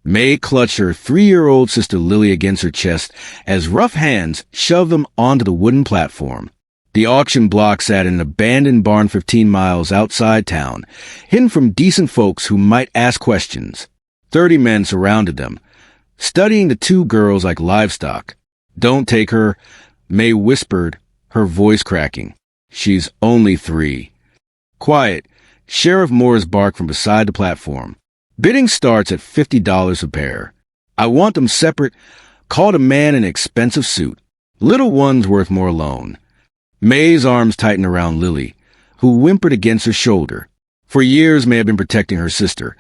May clutched her 3-year-old sister Lily against her chest as rough hands shoved them onto the wooden platform. The auction block sat in an abandoned barn 15 miles outside town, hidden from decent folks who might ask questions. 30 men surrounded them, studying the two girls like livestock. "Don't take her," May whispered, her voice cracking. "She's only 3. "Quiet," Sheriff Morris barked from beside the platform. "Bidding starts at $50 a pair. I want them separate," called a man in an expensive suit. "Little one's worth more alone." May's arms tightened around Lily, who whimpered against her shoulder. For years, May had been protecting her sister.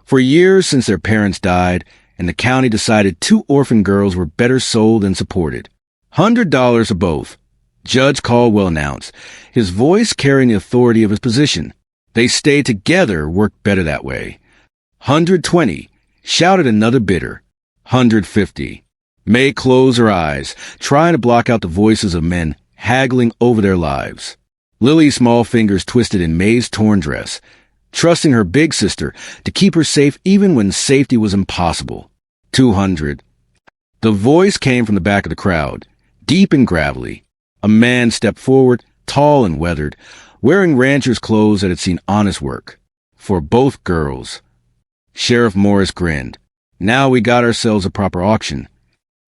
For years since their parents died, and the county decided 2 orphan girls were better sold than supported. $100 a both, Judge Caldwell announced, his voice carrying the authority of his position. They stayed together worked better that way. $120, shouted another bidder. $150. May closed her eyes, trying to block out the voices of men haggling over their lives. Lily's small fingers twisted in May's torn dress, trusting her big sister to keep her safe even when safety was impossible. $200. The voice came from the back of the crowd, deep and gravelly. A man stepped forward, tall and weathered, wearing rancher's clothes that had seen honest work. For both girls. Sheriff Morris grinned. "Now we got ourselves a proper auction."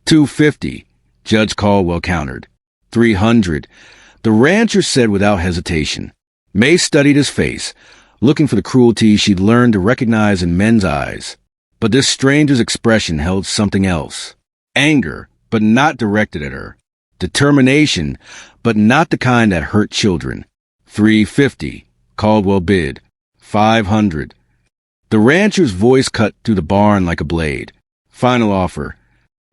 $250, Judge Caldwell countered. $300, the rancher said without hesitation. May studied his face, looking for the cruelty she'd learned to recognize in men's eyes. But this stranger's expression held something else. Anger, but not directed at her. Determination, but not the kind that hurt children. $350, Caldwell bid. $500. The rancher's voice cut through the barn like a blade. Final offer.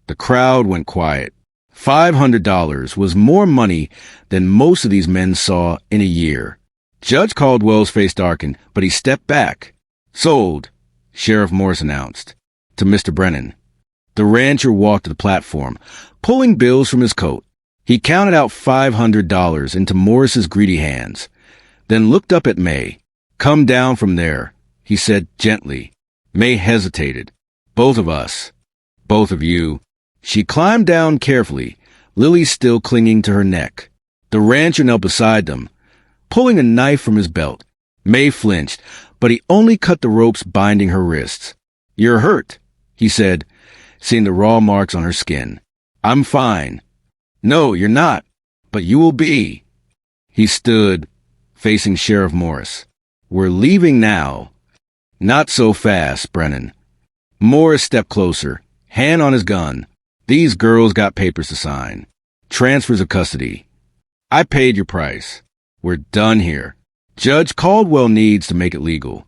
The crowd went quiet. $500 was more money than most of these men saw in a year. Judge Caldwell's face darkened, but he stepped back. "Sold," Sheriff Morris announced. To Mr. Brennan. The rancher walked to the platform, pulling bills from his coat. He counted out $500 into Morris's greedy hands, then looked up at May. "Come down from there," he said gently. May hesitated. "Both of us. Both of you." She climbed down carefully, Lily still clinging to her neck. The rancher knelt beside them, pulling a knife from his belt. May flinched, but he only cut the ropes binding her wrists. "You're hurt," he said, seeing the raw marks on her skin. "I'm fine." "No, you're not, but you will be." He stood, facing Sheriff Morris. "We're leaving now." "Not so fast, Brennan." Morris stepped closer, hand on his gun. "These girls got papers to sign. Transfers of custody. I paid your price. We're done here. Judge Caldwell needs to make it legal."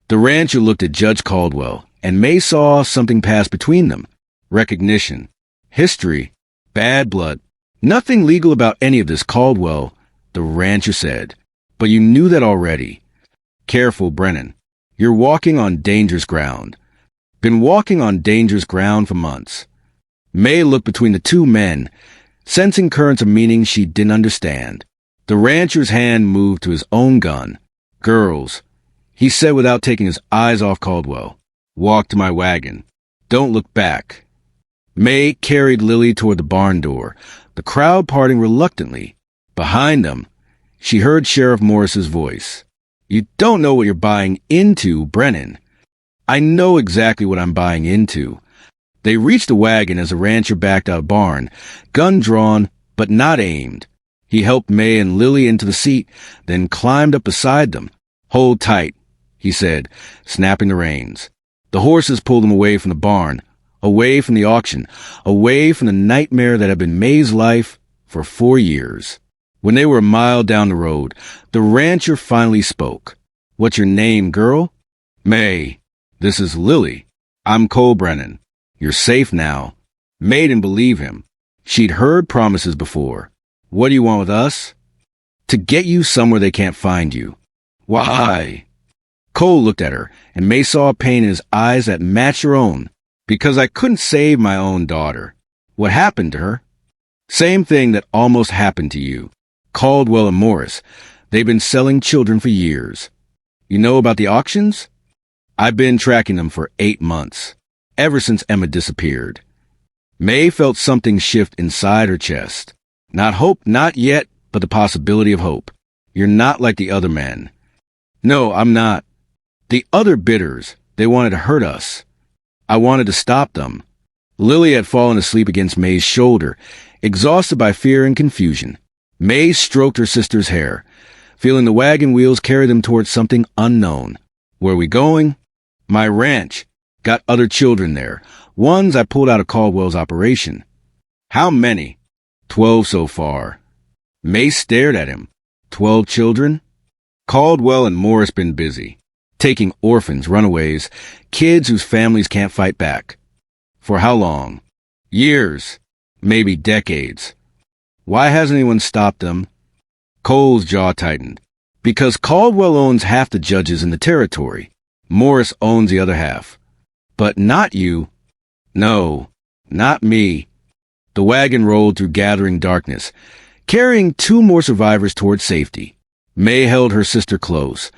The rancher looked at Judge Caldwell, and May saw something pass between them. Recognition. History. Bad blood. "Nothing legal about any of this, Caldwell," the rancher said. "But you knew that already." "Careful, Brennan. You're walking on dangerous ground." Been walking on dangerous ground for months. May looked between the two men, sensing currents of meaning she didn't understand. The rancher's hand moved to his own gun. "Girls," he said without taking his eyes off Caldwell. "Walk to my wagon. Don't look back." May carried Lily toward the barn door, the crowd parting reluctantly. Behind them, she heard Sheriff Morris's voice. "You don't know what you're buying into, Brennan." "I know exactly what I'm buying into." They reached the wagon as the rancher backed out of the barn, gun drawn, but not aimed. He helped May and Lily into the seat, then climbed up beside them. "Hold tight," he said, snapping the reins. The horses pulled them away from the barn, away from the auction, away from the nightmare that had been May's life for 4 years. When they were a mile down the road, the rancher finally spoke. "What's your name, girl?" "May. This is Lily. I'm Cole Brennan. You're safe now." May didn't believe him. She'd heard promises before. "What do you want with us?" "To get you somewhere they can't find you." "Why?" Cole looked at her, and May saw a pain in his eyes that matched her own. "Because I couldn't save my own daughter." "What happened to her?" "Same thing that almost happened to you. Caldwell and Morris. They've been selling children for years." "You know about the auctions?" "I've been tracking them for 8 months." ever since Emma disappeared. May felt something shift inside her chest. Not hope, not yet, but the possibility of hope. You're not like the other men. No, I'm not. The other bidders, they wanted to hurt us. I wanted to stop them. Lily had fallen asleep against May's shoulder, exhausted by fear and confusion. May stroked her sister's hair, feeling the wagon wheels carry them towards something unknown. Where are we going? My ranch. Got other children there. Ones I pulled out of Caldwell's operation. How many? 12 so far. May stared at him. 12 children? Caldwell and Morris been busy, taking orphans, runaways, kids whose families can't fight back. For how long? Years. Maybe decades. Why hasn't anyone stopped them? Cole's jaw tightened. Because Caldwell owns half the judges in the territory. Morris owns the other half. But not you. No, not me. The wagon rolled through gathering darkness, carrying 2 more survivors toward safety. May held her sister close,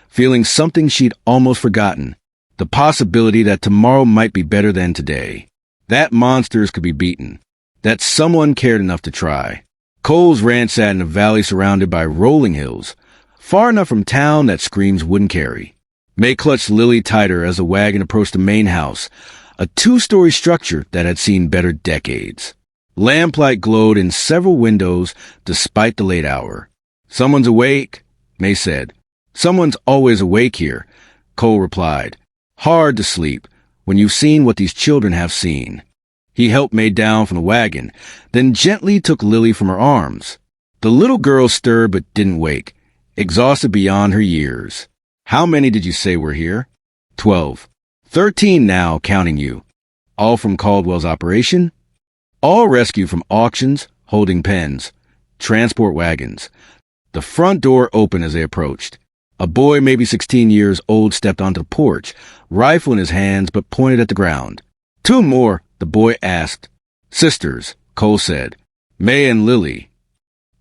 feeling something she'd almost forgotten, the possibility that tomorrow might be better than today. That monsters could be beaten, that someone cared enough to try. Cole's ranch sat in a valley surrounded by rolling hills, far enough from town that screams wouldn't carry. May clutched Lily tighter as the wagon approached the main house, a 2-story structure that had seen better decades. Lamplight glowed in several windows despite the late hour. Someone's awake, May said. Someone's always awake here, Cole replied. Hard to sleep when you've seen what these children have seen. He helped May down from the wagon, then gently took Lily from her arms. The little girl stirred but didn't wake, exhausted beyond her years. How many did you say were here? 12. 13 now, counting you. All from Caldwell's operation? All rescued from auctions, holding pens, transport wagons. The front door opened as they approached. A boy, maybe 16 years old, stepped onto the porch, rifle in his hands but pointed at the ground. 2 more, the boy asked. Sisters, Cole said. May and Lily.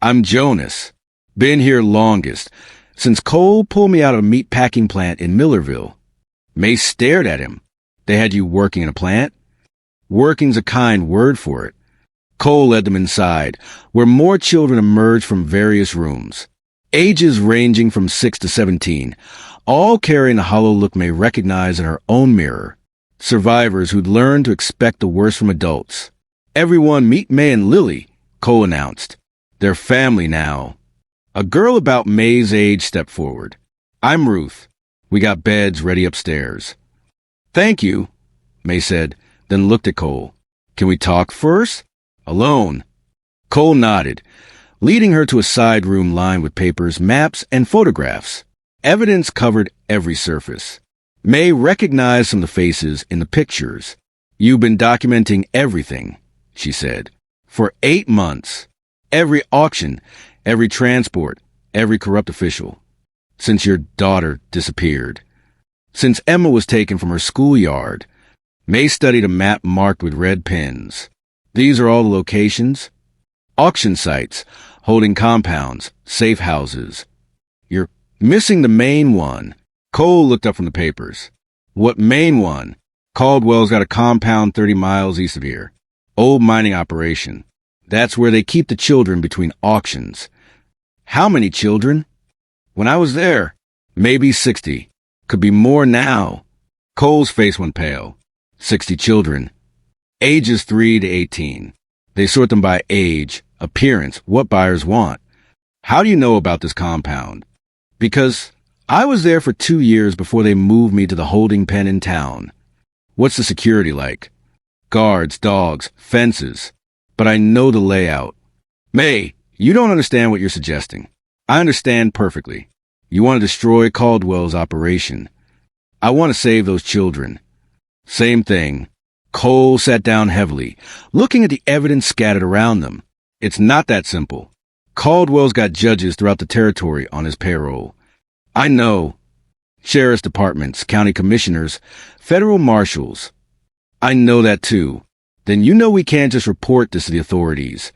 I'm Jonas. Been here longest, since Cole pulled me out of a meat packing plant in Millerville. May stared at him. They had you working in a plant? Working's a kind word for it. Cole led them inside, where more children emerged from various rooms. Ages ranging from 6 to 17, all carrying the hollow look May recognized in her own mirror. Survivors who'd learned to expect the worst from adults. Everyone meet May and Lily, Cole announced. They're family now. A girl about May's age stepped forward. I'm Ruth. We got beds ready upstairs. Thank you, May said, then looked at Cole. Can we talk first? Alone. Cole nodded, leading her to a side room lined with papers, maps, and photographs. Evidence covered every surface. May recognized some of the faces in the pictures. You've been documenting everything, she said. For 8 months. Every auction, every transport, every corrupt official. Since your daughter disappeared. Since Emma was taken from her schoolyard. May studied a map marked with red pins. These are all the locations. Auction sites, holding compounds, safe houses. You're missing the main one. Cole looked up from the papers. What main one? Caldwell's got a compound 30 miles east of here. Old mining operation. That's where they keep the children between auctions. How many children? When I was there, maybe 60. Could be more now. Cole's face went pale. 60 children. Ages 3 to 18. They sort them by age, appearance, what buyers want. How do you know about this compound? Because I was there for 2 years before they moved me to the holding pen in town. What's the security like? Guards, dogs, fences. But I know the layout. May, you don't understand what you're suggesting. I understand perfectly. You want to destroy Caldwell's operation. I want to save those children. Same thing. Cole sat down heavily, looking at the evidence scattered around them. It's not that simple. Caldwell's got judges throughout the territory on his payroll. I know. Sheriff's departments, county commissioners, federal marshals. I know that too. Then you know we can't just report this to the authorities.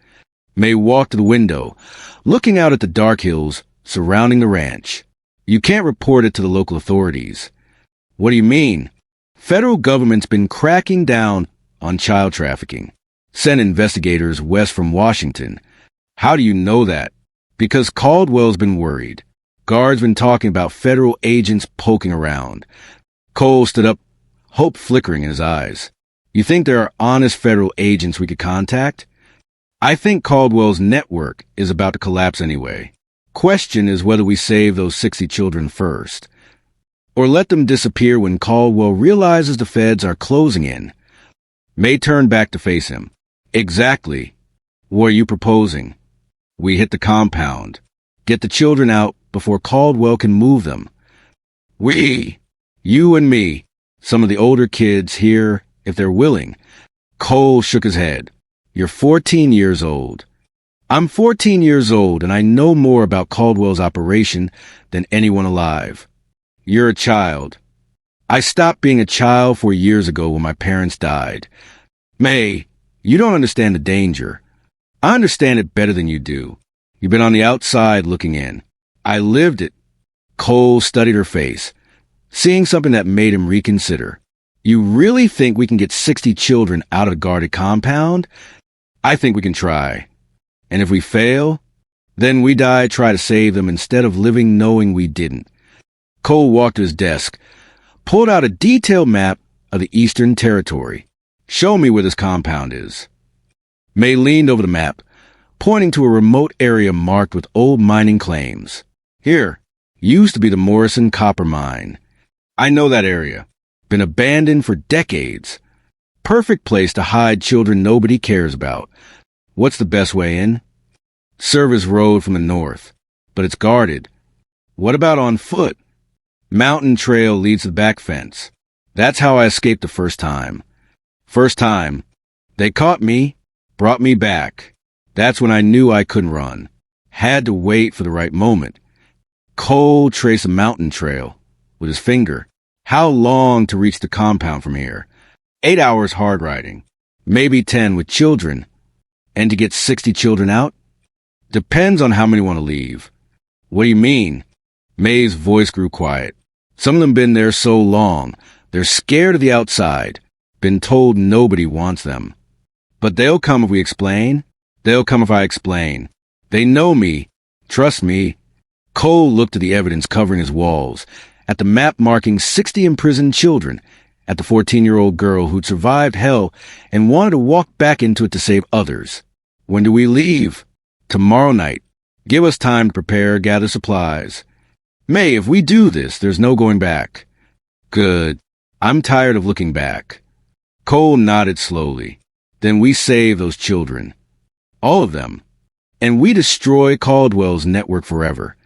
May walked to the window, looking out at the dark hills surrounding the ranch. You can't report it to the local authorities. What do you mean? Federal government's been cracking down on child trafficking. Sent investigators west from Washington. How do you know that? Because Caldwell's been worried. Guards been talking about federal agents poking around. Cole stood up, hope flickering in his eyes. You think there are honest federal agents we could contact? I think Caldwell's network is about to collapse anyway. Question is whether we save those 60 children first, or let them disappear when Caldwell realizes the feds are closing in. May turned back to face him. Exactly. What are you proposing? We hit the compound. Get the children out before Caldwell can move them. We, you and me, some of the older kids here, if they're willing. Cole shook his head. You're 14 years old. I'm 14 years old, and I know more about Caldwell's operation than anyone alive. You're a child. I stopped being a child 4 years ago when my parents died. May, you don't understand the danger. I understand it better than you do. You've been on the outside looking in. I lived it. Cole studied her face, seeing something that made him reconsider. You really think we can get 60 children out of the guarded compound? I think we can try. And if we fail, then we try to save them instead of living knowing we didn't. Cole walked to his desk, pulled out a detailed map of the Eastern Territory. Show me where this compound is. May leaned over the map, pointing to a remote area marked with old mining claims. Here, used to be the Morrison copper mine. I know that area. Been abandoned for decades. Perfect place to hide children nobody cares about. What's the best way in? Service road from the north, but it's guarded. What about on foot? Mountain trail leads to the back fence. That's how I escaped the first time. First time. They caught me, brought me back. That's when I knew I couldn't run. Had to wait for the right moment. Cole traced a mountain trail with his finger. How long to reach the compound from here? 8 hours hard riding. Maybe 10 with children. And to get 60 children out? Depends on how many want to leave. What do you mean? May's voice grew quiet. Some of them been there so long, they're scared of the outside. Been told nobody wants them. But they'll come if we explain. They'll come if I explain. They know me. Trust me. Cole looked at the evidence covering his walls, at the map marking 60 imprisoned children, at the 14-year-old girl who'd survived hell and wanted to walk back into it to save others. When do we leave? Tomorrow night. Give us time to prepare, gather supplies. May, if we do this, there's no going back. Good. I'm tired of looking back. Cole nodded slowly. Then we save those children. All of them. And we destroy Caldwell's network forever.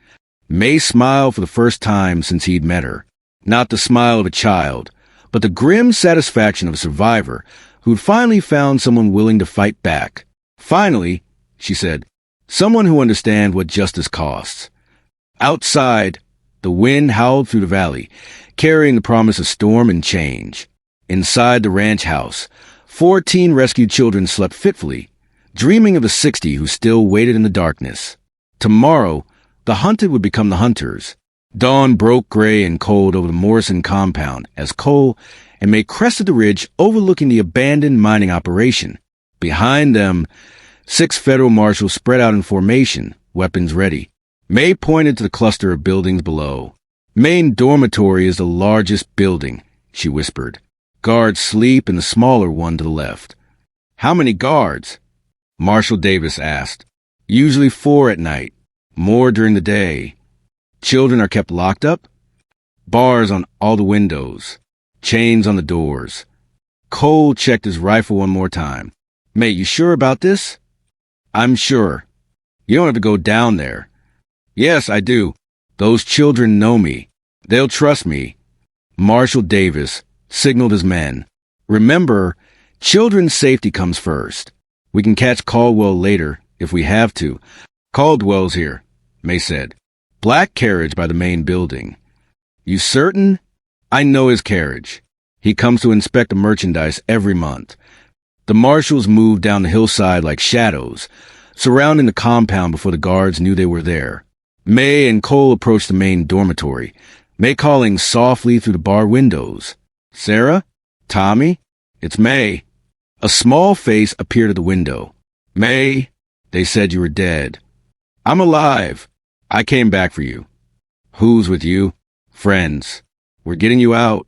May smiled for the first time since he'd met her. Not the smile of a child, but the grim satisfaction of a survivor who'd finally found someone willing to fight back. Finally, she said, someone who understands what justice costs. Outside, the wind howled through the valley, carrying the promise of storm and change. Inside the ranch house, 14 rescued children slept fitfully, dreaming of the 60 who still waited in the darkness. Tomorrow, the hunted would become the hunters. Dawn broke gray and cold over the Morrison compound as Cole and May crested the ridge overlooking the abandoned mining operation. Behind them, 6 federal marshals spread out in formation, weapons ready. May pointed to the cluster of buildings below. Main dormitory is the largest building, she whispered. Guards sleep in the smaller one to the left. How many guards? Marshal Davis asked. Usually 4 at night, more during the day. Children are kept locked up? Bars on all the windows, chains on the doors. Cole checked his rifle one more time. May, you sure about this? I'm sure. You don't have to go down there. Yes, I do. Those children know me. They'll trust me. Marshal Davis signaled his men. Remember, children's safety comes first. We can catch Caldwell later, if we have to. Caldwell's here, May said. Black carriage by the main building. You certain? I know his carriage. He comes to inspect the merchandise every month. The marshals moved down the hillside like shadows, surrounding the compound before the guards knew they were there. May and Cole approached the main dormitory, May calling softly through the bar windows. Sarah? Tommy? It's May. A small face appeared at the window. May, they said you were dead. I'm alive. I came back for you. Who's with you? Friends. We're getting you out.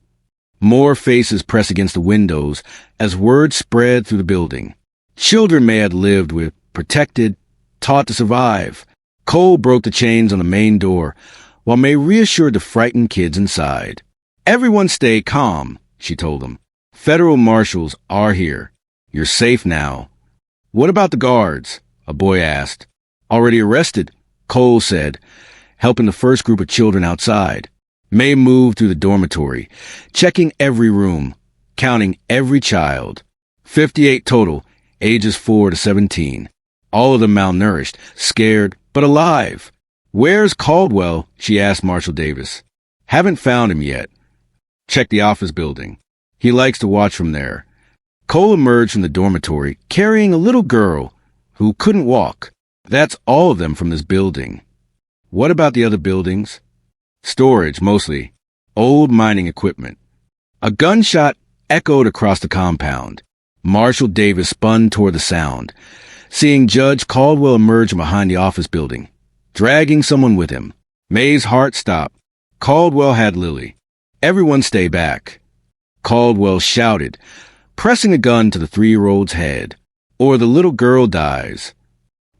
More faces pressed against the windows as word spread through the building. Children May had lived with, protected, taught to survive. Cole broke the chains on the main door, while May reassured the frightened kids inside. Everyone stay calm, she told them. Federal marshals are here. You're safe now. What about the guards? A boy asked. Already arrested, Cole said, helping the first group of children outside. May moved through the dormitory, checking every room, counting every child. 58 total, ages 4 to 17. All of them malnourished, scared, but alive. Where's Caldwell? She asked Marshal Davis. Haven't found him yet. Check the office building. He likes to watch from there. Cole emerged from the dormitory, carrying a little girl who couldn't walk. That's all of them from this building. What about the other buildings? Storage, mostly. Old mining equipment. A gunshot echoed across the compound. Marshal Davis spun toward the sound, seeing Judge Caldwell emerge from behind the office building, dragging someone with him. May's heart stopped. Caldwell had Lily. Everyone stay back. Caldwell shouted, pressing a gun to the 3-year-old's head. Or the little girl dies.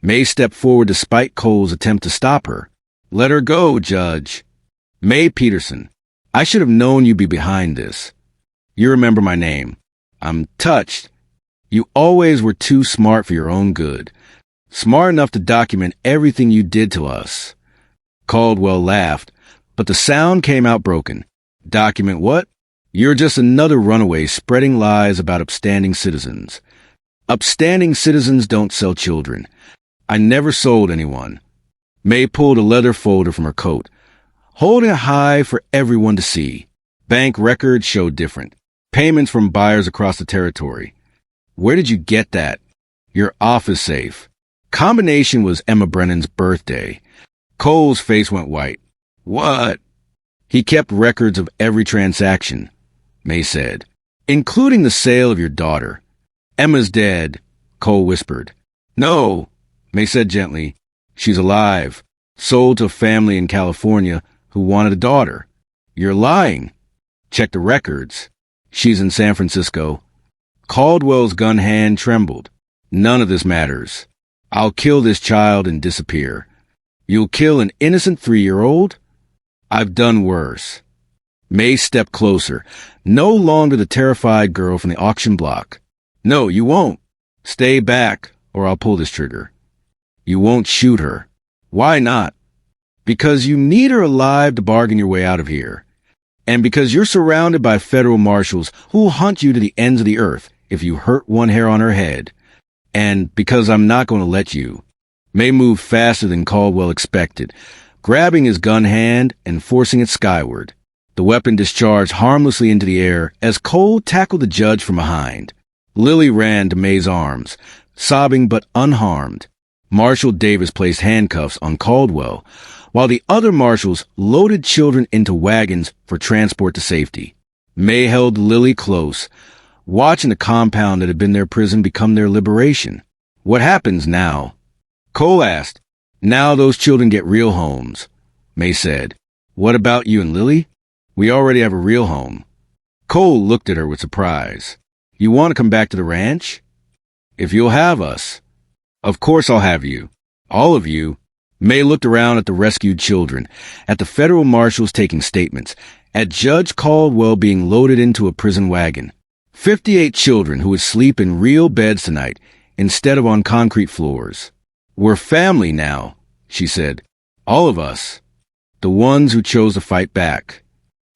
May stepped forward despite Cole's attempt to stop her. Let her go, Judge. May Peterson, I should have known you'd be behind this. You remember my name. I'm touched. You always were too smart for your own good. Smart enough to document everything you did to us. Caldwell laughed, but the sound came out broken. Document what? You're just another runaway spreading lies about upstanding citizens. Upstanding citizens don't sell children. I never sold anyone. May pulled a leather folder from her coat, holding it high for everyone to see. Bank records showed different. Payments from buyers across the territory. Where did you get that? Your office safe. Combination was Emma Brennan's birthday. Cole's face went white. What? He kept records of every transaction, May said, including the sale of your daughter. Emma's dead, Cole whispered. No, May said gently. She's alive. Sold to a family in California who wanted a daughter. You're lying. Check the records. She's in San Francisco. Caldwell's gun hand trembled. None of this matters. I'll kill this child and disappear. You'll kill an innocent 3-year-old? I've done worse. May stepped closer, no longer the terrified girl from the auction block. No, you won't. Stay back, or I'll pull this trigger. You won't shoot her. Why not? Because you need her alive to bargain your way out of here. And because you're surrounded by federal marshals who will hunt you to the ends of the earth if you hurt one hair on her head. And because I'm not going to let you. May moved faster than Caldwell expected, grabbing his gun hand and forcing it skyward. The weapon discharged harmlessly into the air as Cole tackled the judge from behind. Lily ran to May's arms, sobbing but unharmed. Marshal Davis placed handcuffs on Caldwell, while the other marshals loaded children into wagons for transport to safety. May held Lily close, watching the compound that had been their prison become their liberation. What happens now? Cole asked. Now those children get real homes, May said. What about you and Lily? We already have a real home. Cole looked at her with surprise. You want to come back to the ranch? If you'll have us. Of course I'll have you. All of you. May looked around at the rescued children, at the federal marshals taking statements, at Judge Caldwell being loaded into a prison wagon. 58 children who would sleep in real beds tonight instead of on concrete floors. We're family now, she said. All of us. The ones who chose to fight back.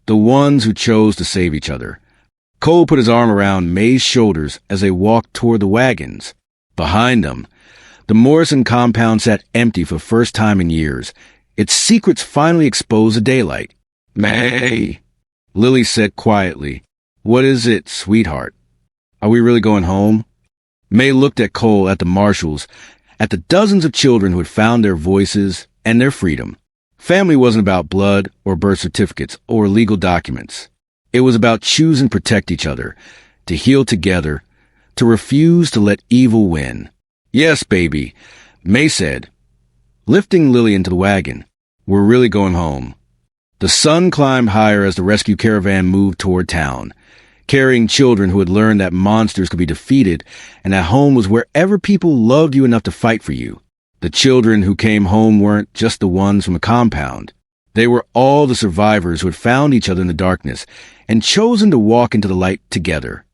The ones who chose to save each other. Cole put his arm around May's shoulders as they walked toward the wagons. Behind them, the Morrison compound sat empty for the first time in years, its secrets finally exposed to daylight. May, Lily said quietly. What is it, sweetheart? Are we really going home? May looked at Cole, at the marshals, at the dozens of children who had found their voices and their freedom. Family wasn't about blood or birth certificates or legal documents. It was about choosing to protect each other, to heal together, to refuse to let evil win. Yes, baby, May said, lifting Lily into the wagon. We're really going home. The sun climbed higher as the rescue caravan moved toward town, carrying children who had learned that monsters could be defeated and that home was wherever people loved you enough to fight for you. The children who came home weren't just the ones from a compound. They were all the survivors who had found each other in the darkness and chosen to walk into the light together.